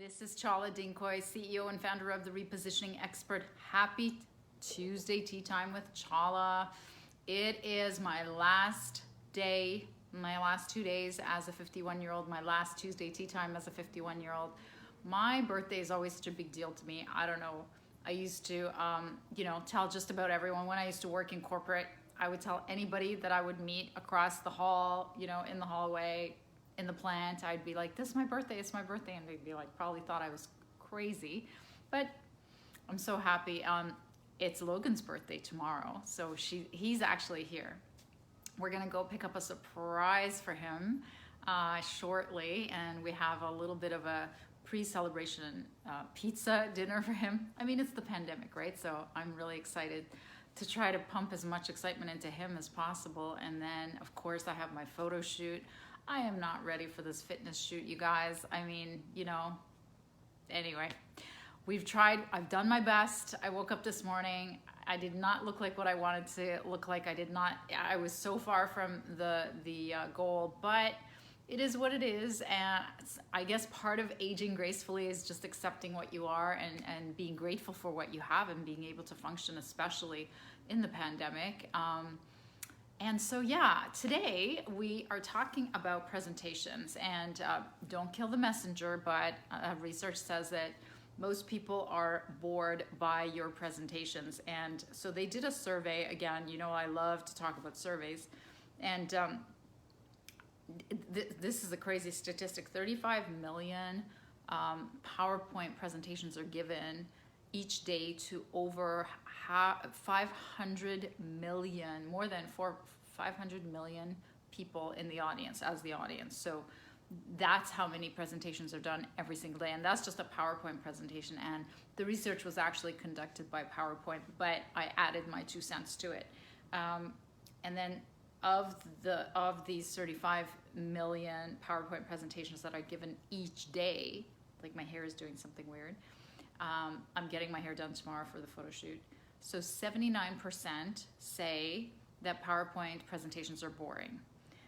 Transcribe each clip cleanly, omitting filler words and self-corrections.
This is Chala, CEO and founder of the Repositioning Expert. Happy Tuesday tea time with Chala. It is my last day, my last 2 days as a 51-year-old, my last Tuesday tea time as a 51-year-old. My birthday is always such a big deal to me. I don't know. I used to, tell just about everyone. When I used to work in corporate, I would tell anybody that I would meet across the hall, in the hallway, in the plant. I'd be like, this is my birthday, it's my birthday. And they'd be like, probably thought I was crazy. But I'm so happy. It's Logan's birthday tomorrow. So he's actually here. We're gonna go pick up a surprise for him shortly. And we have a little bit of a pre-celebration pizza dinner for him. I mean, it's the pandemic, right? So I'm really excited to try to pump as much excitement into him as possible. And then of course I have my photo shoot. I am not ready for this fitness shoot, you guys. I mean, anyway, I've done my best. I woke up this morning. I did not look like what I wanted to look like. I was so far from the goal, but it is what it is. And I guess part of aging gracefully is just accepting what you are and being grateful for what you have and being able to function, especially in the pandemic. And so, today we are talking about presentations, and don't kill the messenger, but research says that most people are bored by your presentations. And so they did a survey. Again, I love to talk about surveys. And this is a crazy statistic. 35 million PowerPoint presentations are given each day to over 500 million, more than 500 million people in the audience, as the audience. So that's how many presentations are done every single day. And that's just a PowerPoint presentation. And the research was actually conducted by PowerPoint, but I added my 2 cents to it. And then of these 35 million PowerPoint presentations that are given each day, like my hair is doing something weird. I'm getting my hair done tomorrow for the photo shoot. So 79% say that PowerPoint presentations are boring.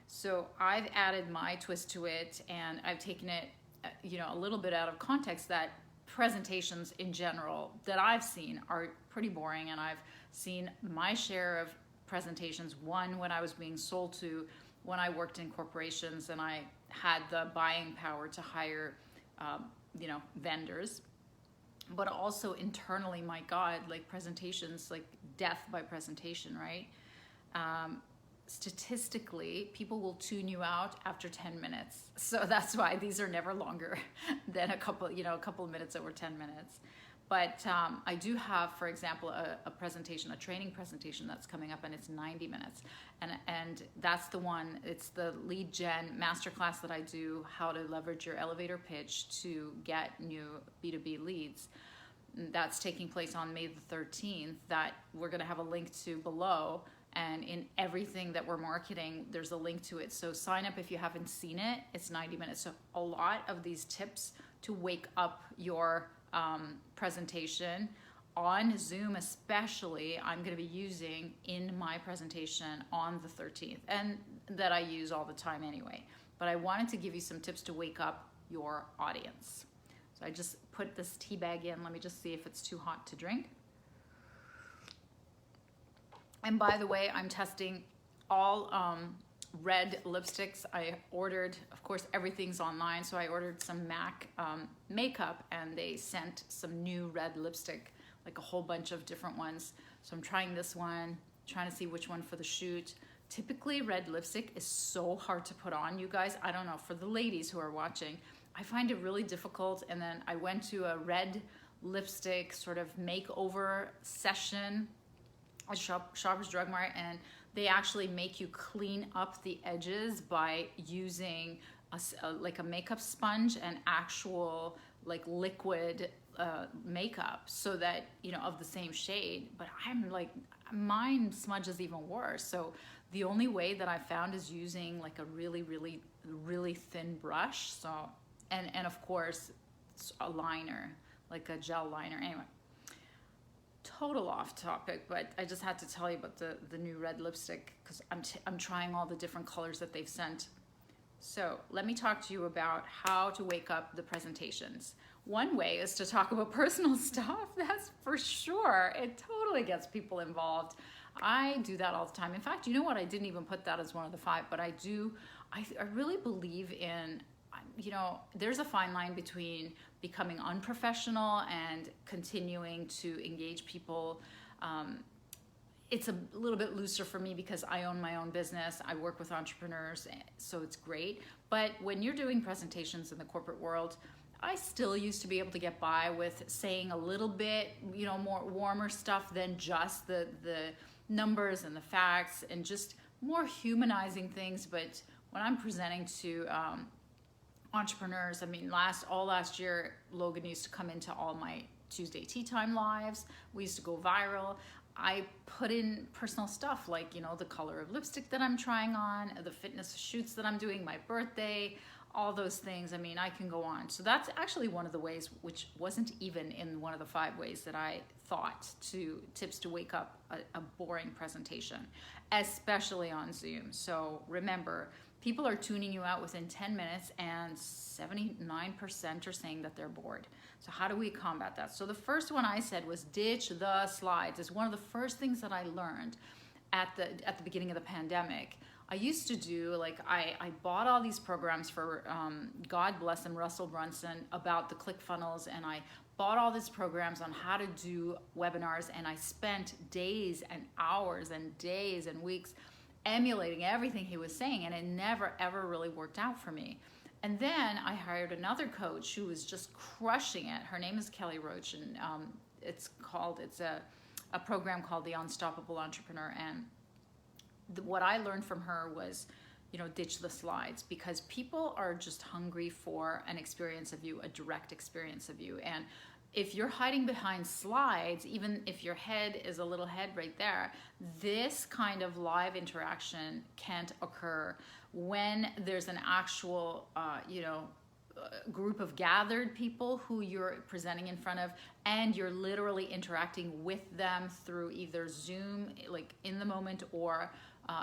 So I've added my twist to it, and I've taken it, a little bit out of context, that presentations in general that I've seen are pretty boring, and I've seen my share of presentations. One, when I was being sold to, when I worked in corporations and I had the buying power to hire, vendors. But also internally, my God, like presentations, like death by presentation, right? Statistically, people will tune you out after 10 minutes. So that's why these are never longer than a couple of minutes over 10 minutes. But I do have, for example, a presentation, a training presentation that's coming up, and it's 90 minutes. And that's the one, it's the lead gen masterclass that I do, how to leverage your elevator pitch to get new B2B leads. That's taking place on May the 13th, that we're gonna have a link to below. And in everything that we're marketing, there's a link to it. So sign up if you haven't seen it. It's 90 minutes. So a lot of these tips to wake up your presentation on Zoom, especially, I'm going to be using in my presentation on the 13th, and that I use all the time anyway. But I wanted to give you some tips to wake up your audience. So I just put this tea bag in. Let me just see if it's too hot to drink. And by the way, I'm testing all red lipsticks. I ordered, of course, everything's online, so I ordered some MAC makeup, and they sent some new red lipstick, like a whole bunch of different ones. So I'm trying this one, trying to see which one for the shoot. Typically, red lipstick is so hard to put on, you guys. I don't know, for the ladies who are watching, I find it really difficult. And then I went to a red lipstick sort of makeover session at Shoppers Drug Mart, and they actually make you clean up the edges by using like a makeup sponge and actual like liquid makeup, so that of the same shade. But I'm like, mine smudges even worse. So the only way that I found is using like a really, really, really thin brush. So and of course a liner, like a gel liner. Anyway, total off topic, but I just had to tell you about the new red lipstick, because I'm trying all the different colors that they've sent. So let me talk to you about how to wake up the presentations. One way is to talk about personal stuff. That's for sure. It totally gets people involved. I do that all the time. In fact, you know what? I didn't even put that as one of the 5, but I do. I really believe in, there's a fine line between becoming unprofessional and continuing to engage people. It's a little bit looser for me because I own my own business. I work with entrepreneurs, so it's great. But when you're doing presentations in the corporate world, I still used to be able to get by with saying a little bit, more warmer stuff than just the numbers and the facts and just more humanizing things. But when I'm presenting to entrepreneurs, I mean, all last year, Logan used to come into all my Tuesday Tea Time lives. We used to go viral. I put in personal stuff like, the color of lipstick that I'm trying on, the fitness shoots that I'm doing, my birthday, all those things. I mean, I can go on. So that's actually one of the ways, which wasn't even in one of the 5 ways that I thought tips to wake up a boring presentation, especially on Zoom. So remember, people are tuning you out within 10 minutes and 79% are saying that they're bored. So how do we combat that? So the first one I said was ditch the slides. It's one of the first things that I learned at the beginning of the pandemic. I used to do, I bought all these programs for, God bless him, Russell Brunson, about the ClickFunnels, and I bought all these programs on how to do webinars, and I spent days and hours and days and weeks emulating everything he was saying, and it never ever really worked out for me. And then I hired another coach who was just crushing it. Her name is Kelly Roach, and it's a program called the Unstoppable Entrepreneur. And what I learned from her was, ditch the slides, because people are just hungry for an experience of you, a direct experience of you. And if you're hiding behind slides, even if your head is a little head right there, this kind of live interaction can't occur when there's an actual, group of gathered people who you're presenting in front of, and you're literally interacting with them through either Zoom, like in the moment, or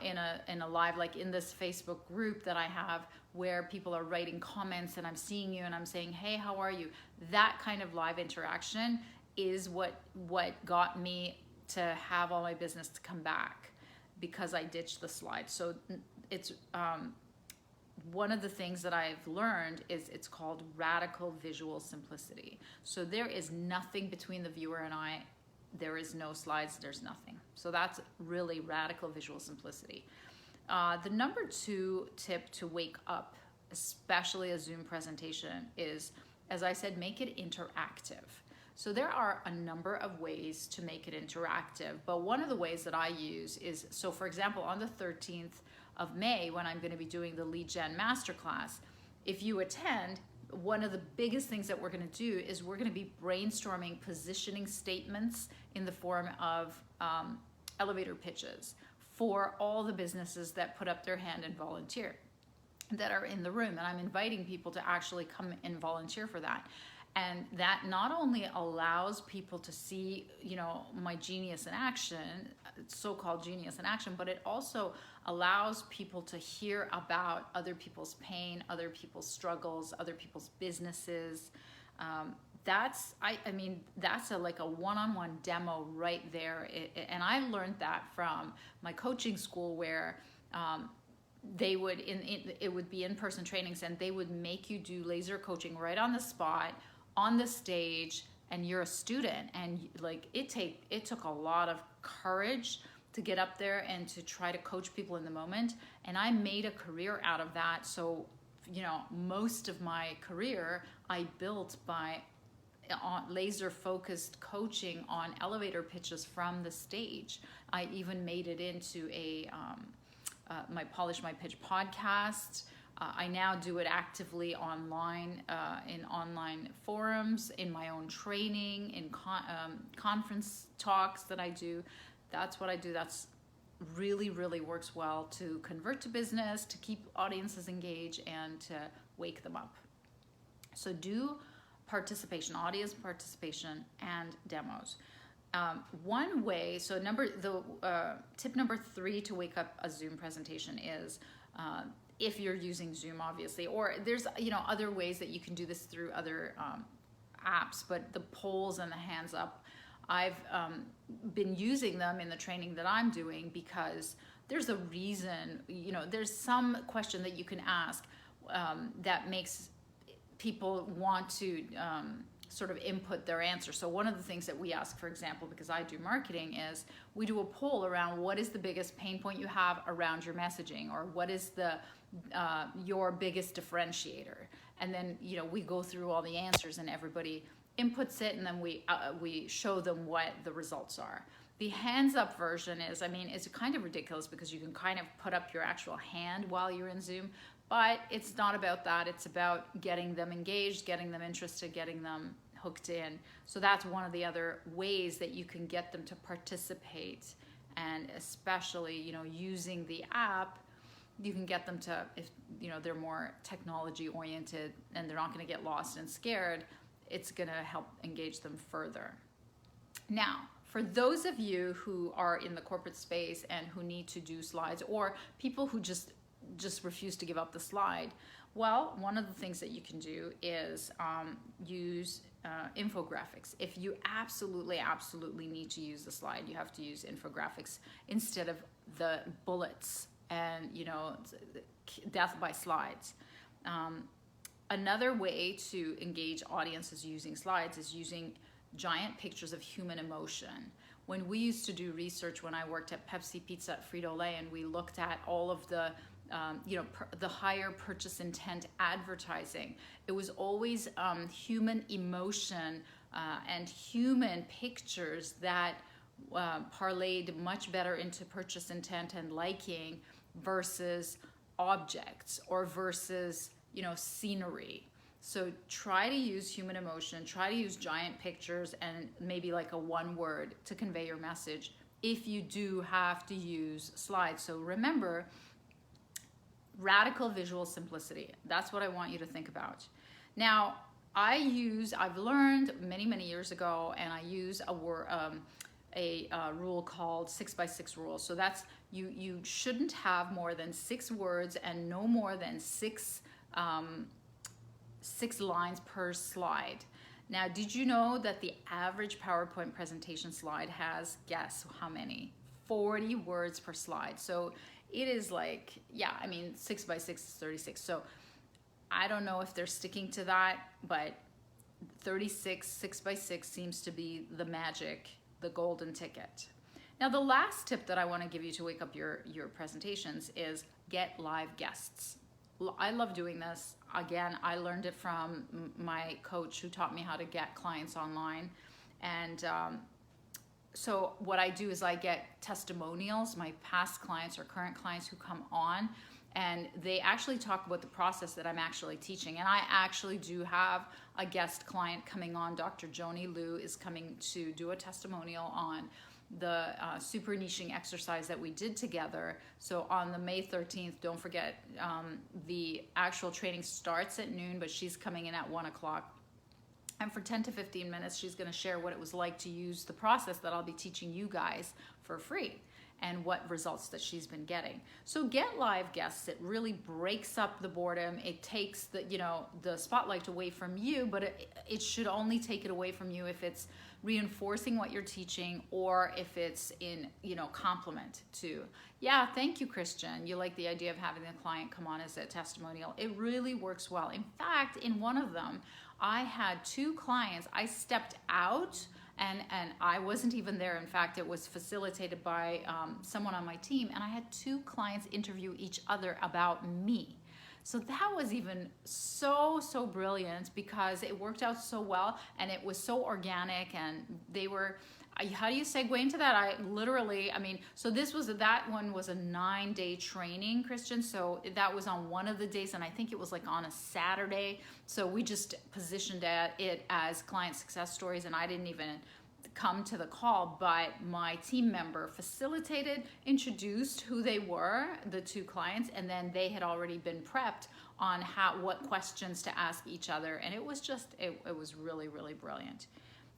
in a live, like in this Facebook group that I have, where people are writing comments and I'm seeing you and I'm saying, hey, how are you? That kind of live interaction is what got me to have all my business to come back, because I ditched the slides. So it's one of the things that I've learned is it's called radical visual simplicity. So there is nothing between the viewer and I. There is no slides, there's nothing. So that's really radical visual simplicity. The number 2 tip to wake up, especially a Zoom presentation, is, as I said, make it interactive. So there are a number of ways to make it interactive, but one of the ways that I use is, so for example, on the 13th of May, when I'm going to be doing the Lead Gen Masterclass, if you attend, one of the biggest things that we're going to do is we're going to be brainstorming positioning statements in the form of elevator pitches for all the businesses that put up their hand and volunteer, that are in the room. And I'm inviting people to actually come and volunteer for that. And that not only allows people to see, my genius in action, so-called genius in action, but it also allows people to hear about other people's pain, other people's struggles, other people's businesses. That's a one-on-one demo right there. And I learned that from my coaching school, where they would, it would be in-person trainings, and they would make you do laser coaching right on the spot, on the stage, and you're a student, and it took a lot of courage to get up there and to try to coach people in the moment. And I made a career out of that. So, most of my career I built by laser focused coaching on elevator pitches from the stage. I even made it into my Polish My Pitch podcast. I now do it actively online, in online forums, in my own training, in conference talks that I do. That's what I do. That's really, really works well to convert to business, to keep audiences engaged, and to wake them up. So do participation, audience participation, and demos. One way, so tip number 3 to wake up a Zoom presentation is, if you're using Zoom, obviously, or there's other ways that you can do this through other apps, but the polls and the hands up, I've been using them in the training that I'm doing because there's a reason, there's some question that you can ask that makes people want to sort of input their answer. So one of the things that we ask, for example, because I do marketing, is we do a poll around what is the biggest pain point you have around your messaging, or what is the your biggest differentiator. And then we go through all the answers and everybody inputs it, and then we show them what the results are. The hands up version is, it's kind of ridiculous because you can kind of put up your actual hand while you're in Zoom, but it's not about that. It's about getting them engaged, getting them interested, getting them hooked in. So that's one of the other ways that you can get them to participate. And especially, using the app, you can get them to, if they're more technology oriented and they're not going to get lost and scared, it's going to help engage them further. Now, for those of you who are in the corporate space and who need to do slides, or people who just refuse to give up the slide, well, one of the things that you can do is use infographics. If you absolutely need to use the slide, you have to use infographics instead of the bullets and death by slides. Another way to engage audiences using slides is using giant pictures of human emotion. When we used to do research, when I worked at Pepsi, Pizza, at Frito-Lay, and we looked at all of the the higher purchase intent advertising, it was always human emotion and human pictures that parlayed much better into purchase intent and liking versus objects or versus scenery. So try to use human emotion, try to use giant pictures and maybe like a one word to convey your message if you do have to use slides. So remember, radical visual simplicity. That's what I want you to think about. Now, I've learned many years ago, and I use a rule called 6x6 rule. So that's you shouldn't have more than 6 words and no more than 6 lines per slide. Now, did you know that the average PowerPoint presentation slide has, guess how many? 40 words per slide. So it is like, 6x6 is 36. So I don't know if they're sticking to that, but 36, 6x6 seems to be the magic, the golden ticket. Now, the last tip that I want to give you to wake up your presentations is get live guests. I love doing this. Again, I learned it from my coach who taught me how to get clients online. And so what I do is I get testimonials, my past clients or current clients who come on, and they actually talk about the process that I'm actually teaching. And I actually do have a guest client coming on. Dr. Joni Liu is coming to do a testimonial on the super niching exercise that we did together. So on the May 13th, don't forget, the actual training starts at noon, but she's coming in at 1 o'clock. And for 10 to 15 minutes, she's going to share what it was like to use the process that I'll be teaching you guys for free and what results that she's been getting. So get live guests. It really breaks up the boredom. It takes the spotlight away from you, but it should only take it away from you if it's reinforcing what you're teaching or if it's in, complement to. Yeah, thank you, Christian. You like the idea of having the client come on as a testimonial. It really works well. In fact, in one of them, I had 2 clients. I stepped out and I wasn't even there. In fact, it was facilitated by someone on my team, and I had 2 clients interview each other about me. So that was even so brilliant because it worked out so well and it was so organic, and they were, how do you segue into that? So that one was a 9-day training, Christian. So that was on one of the days, and I think it was like on a Saturday. So we just positioned it as client success stories, and I didn't even come to the call, but my team member facilitated, introduced who they were, the 2 clients, and then they had already been prepped on what questions to ask each other, and it was really brilliant.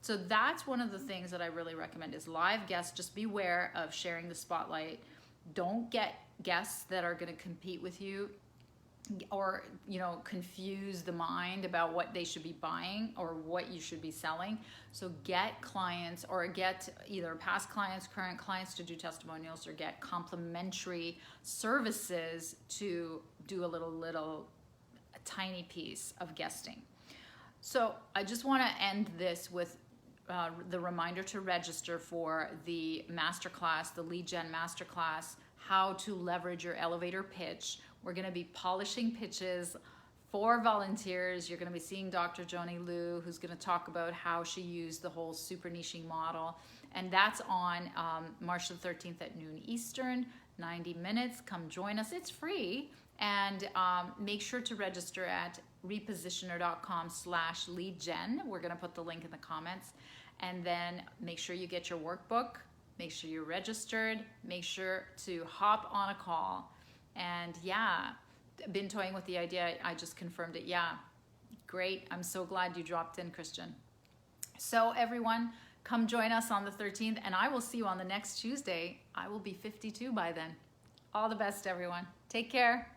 So that's one of the things that I really recommend is live guests. Just beware of sharing the spotlight. Don't get guests that are going to compete with you. or confuse the mind about what they should be buying or what you should be selling. So get clients, or get either past clients, current clients to do testimonials, or get complimentary services to do a tiny piece of guesting. So I just want to end this with the reminder to register for the masterclass, the lead gen masterclass, how to leverage your elevator pitch. We're going to be polishing pitches for volunteers. You're going to be seeing Dr. Joni Liu, who's going to talk about how she used the whole super niching model. And that's on March the 13th at noon Eastern, 90 minutes. Come join us. It's free. And make sure to register at repositioner.com/leadgen. We're going to put the link in the comments. And then make sure you get your workbook. Make sure you're registered. Make sure to hop on a call. And yeah, been toying with the idea. I just confirmed it. Yeah, great. I'm so glad you dropped in, Christian. So everyone, come join us on the 13th, and I will see you on the next Tuesday. I will be 52 by then. All the best, everyone. Take care.